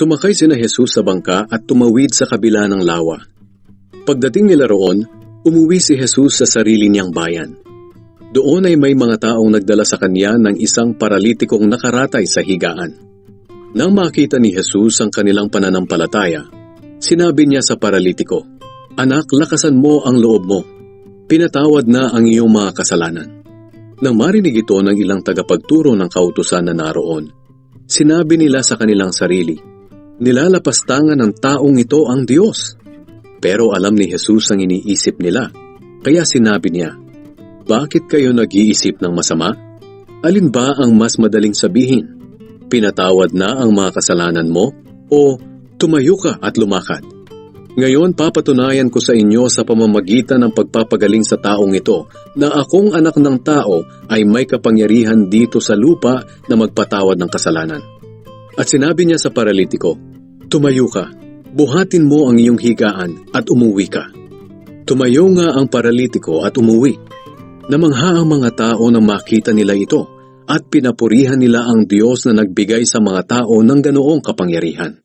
Sumakay sina Jesus sa bangka at tumawid sa kabila ng lawa. Pagdating nila roon, umuwi si Jesus sa sarili niyang bayan. Doon ay may mga taong nagdala sa kanya ng isang paralitikong nakaratay sa higaan. Nang makita ni Jesus ang kanilang pananampalataya, sinabi niya sa paralitiko, "Anak, lakasan mo ang loob mo. Pinatawad na ang iyong mga kasalanan." Nang marinig ito ng ilang tagapagturo ng kautusan na naroon, sinabi nila sa kanilang sarili, "Nilalapastangan ng taong ito ang Diyos." Pero alam ni Jesus ang iniisip nila, kaya sinabi niya, "Bakit kayo nag-iisip ng masama? Alin ba ang mas madaling sabihin? Pinatawad na ang mga kasalanan mo o tumayo ka at lumakad? Ngayon papatunayan ko sa inyo sa pamamagitan ng pagpapagaling sa taong ito na akong anak ng tao ay may kapangyarihan dito sa lupa na magpatawad ng kasalanan." At sinabi niya sa paralitiko, "Tumayo ka, buhatin mo ang iyong higaan at umuwi ka." Tumayo nga ang paralitiko at umuwi. Namangha ang mga tao nang makita nila ito at pinapurihan nila ang Diyos na nagbigay sa mga tao ng ganoong kapangyarihan.